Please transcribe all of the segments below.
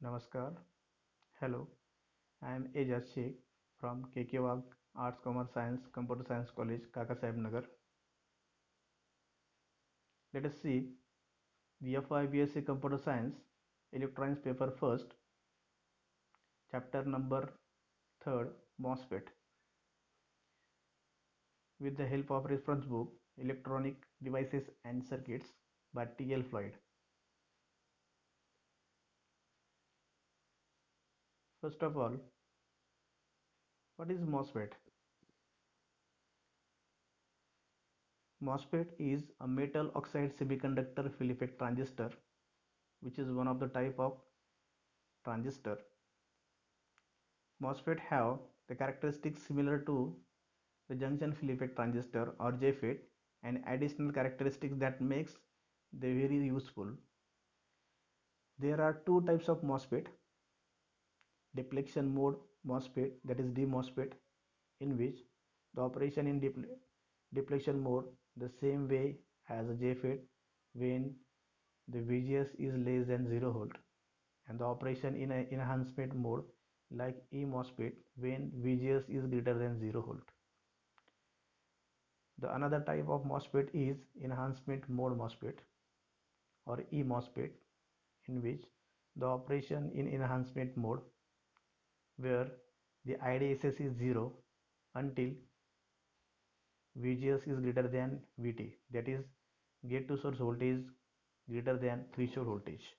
Namaskar. Hello, I am Ejaz Sheikh from KK Arts, Commerce Science, Computer Science College, Kaka Saheb Nagar. Let us see the FY BSc Computer Science Electronics paper first, chapter number 3rd, MOSFET, with the help of reference book Electronic Devices and Circuits by T.L. Floyd. First of all, what is MOSFET? MOSFET is a metal oxide semiconductor fill effect transistor, which is one of the type of transistor. MOSFET have the characteristics similar to the junction fill effect transistor or JFET and additional characteristics that makes they very useful. There are two types of MOSFET: depletion mode MOSFET, that is DMOSFET, in which the operation in depletion mode the same way as a JFET when the VGS is less than 0 volt, and the operation in a enhancement mode like eMOSFET when VGS is greater than 0 volt. The another type of MOSFET is enhancement mode MOSFET or eMOSFET, in which the operation in enhancement mode where the IDSS is 0 until VGS is greater than VT, that is gate to source voltage greater than threshold voltage.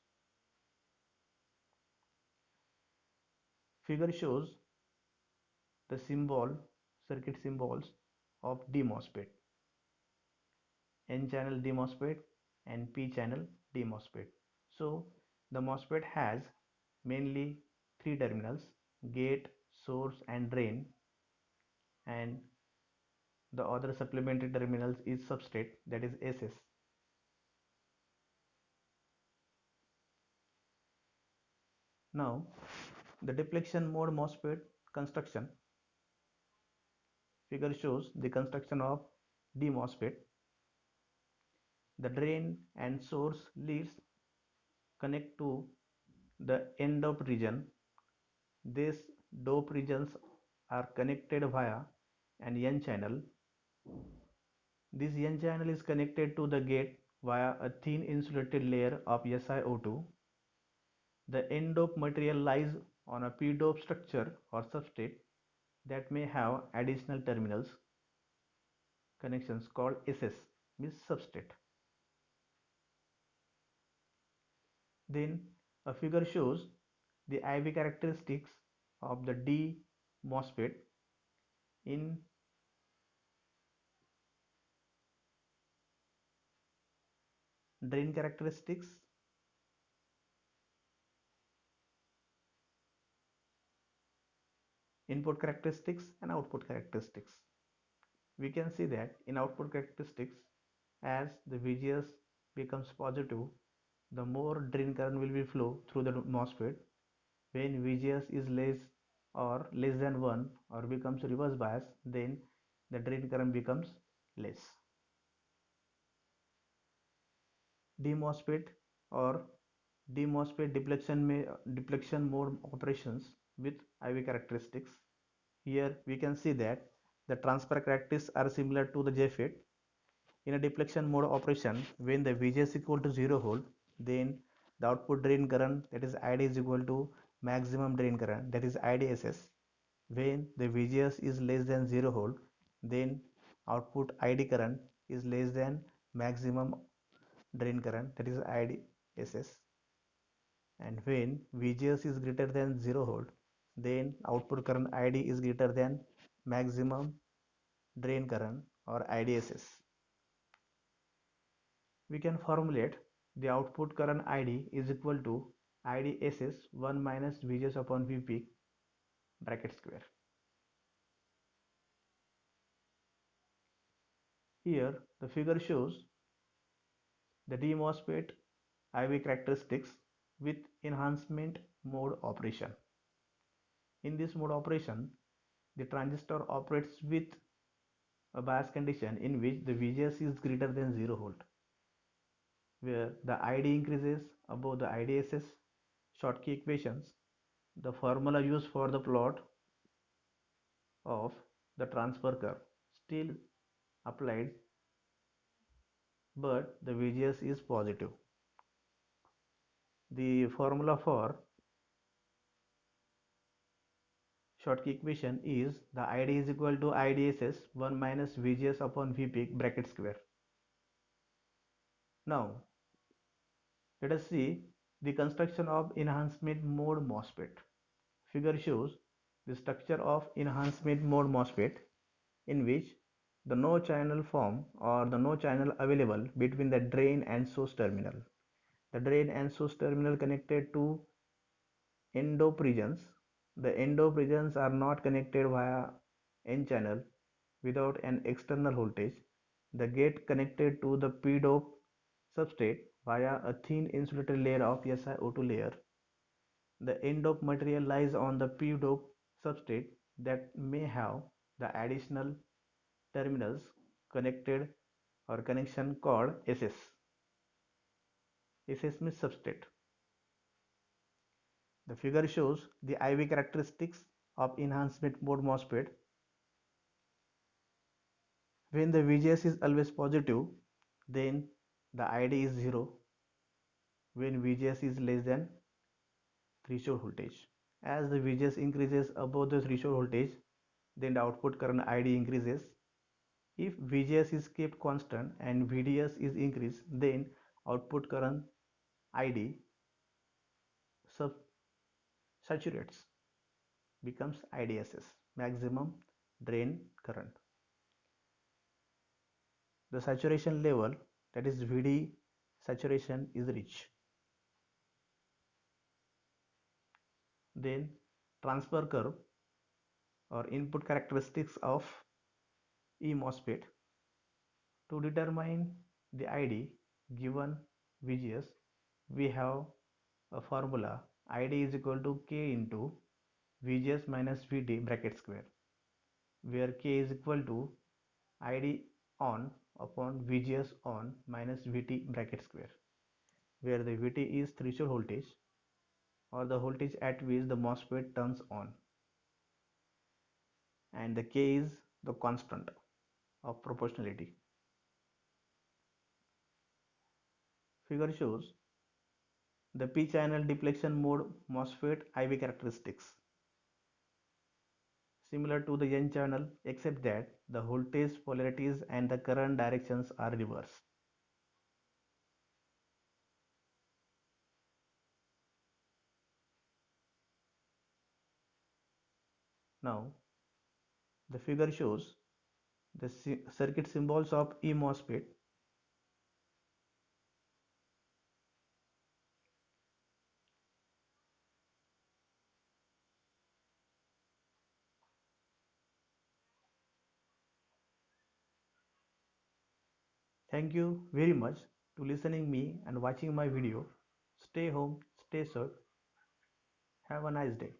Figure shows the circuit symbols of DMOSFET: N channel DMOSFET and P channel DMOSFET. So the MOSFET has mainly three terminals: gate, source and drain, and the other supplementary terminals is substrate, that is SS. Now the depletion mode MOSFET construction. Figure shows the construction of DMOSFET. The drain and source leads connect to the N doped region. These dope regions are connected via an N channel. This N channel is connected to the gate via a thin insulated layer of SiO2. The N-dope material lies on a P-dope structure or substrate that may have additional terminals connections called SS, means substrate. Then a figure shows the IV characteristics of the D MOSFET in drain characteristics, input characteristics and output characteristics. We can see that in output characteristics, as the VGS becomes positive, the more drain current will be flow through the MOSFET. When VGS is less or less than 1 or becomes reverse bias, then the drain current becomes less. DMOSFET or DMOSFET depletion mode operations with IV characteristics. Here we can see that the transfer characteristics are similar to the JFET. In a depletion mode operation, when the VGS is equal to 0 volt, then the output drain current, that is ID, is equal to maximum drain current, that is IDSS. When the VGS is less than 0 volt, then output ID current is less than maximum drain current, that is IDSS. And when VGS is greater than 0 volt, then output current ID is greater than maximum drain current or IDSS. We can formulate the output current ID is equal to IDSS 1 minus VGS upon V peak bracket square. Here the figure shows the DMOSFET IV characteristics with enhancement mode operation. In this mode operation, the transistor operates with a bias condition in which the VGS is greater than 0 volt, where the ID increases above the IDSS, Schottky equations, the formula used for the plot of the transfer curve still applied, but the VGS is positive. The formula for Schottky equation is the ID is equal to IDSS 1 minus VGS upon V peak bracket square. Now let us see the construction of enhancement mode MOSFET. Figure shows the structure of enhancement mode MOSFET in which the no channel form or the no channel available between the drain and source terminal. The drain and source terminal connected to N-doped regions. The N-doped regions are not connected via N-channel without an external voltage. The gate connected to the P-doped substrate via a thin insulated layer of SiO2 layer. The N-doped material lies on the P-doped substrate that may have the additional terminals connected or connection called SS. SS means substrate. The figure shows the IV characteristics of enhancement mode MOSFET. When the VGS is always positive, then the ID is 0 when VGS is less than threshold voltage. As the VGS increases above the threshold voltage, then the output current ID increases. If VGS is kept constant and VDS is increased, then output current ID saturates, becomes IDSS, maximum drain current. The saturation level, that is VD saturation, is reached. Then transfer curve or input characteristics of E-MOSFET. To determine the ID given VGS, we have a formula ID is equal to K into VGS minus VT bracket square, where K is equal to ID on upon VGS on minus VT bracket square, where the VT is threshold voltage or the voltage at which the MOSFET turns on, and the K is the constant of proportionality. Figure shows the p-channel depletion mode MOSFET IV characteristics, similar to the n-channel except that the voltage polarities and the current directions are reversed. Now the figure shows the circuit symbols of e-MOSFET. Thank you very much to listening me and watching my video. Stay home, stay safe. Have a nice day.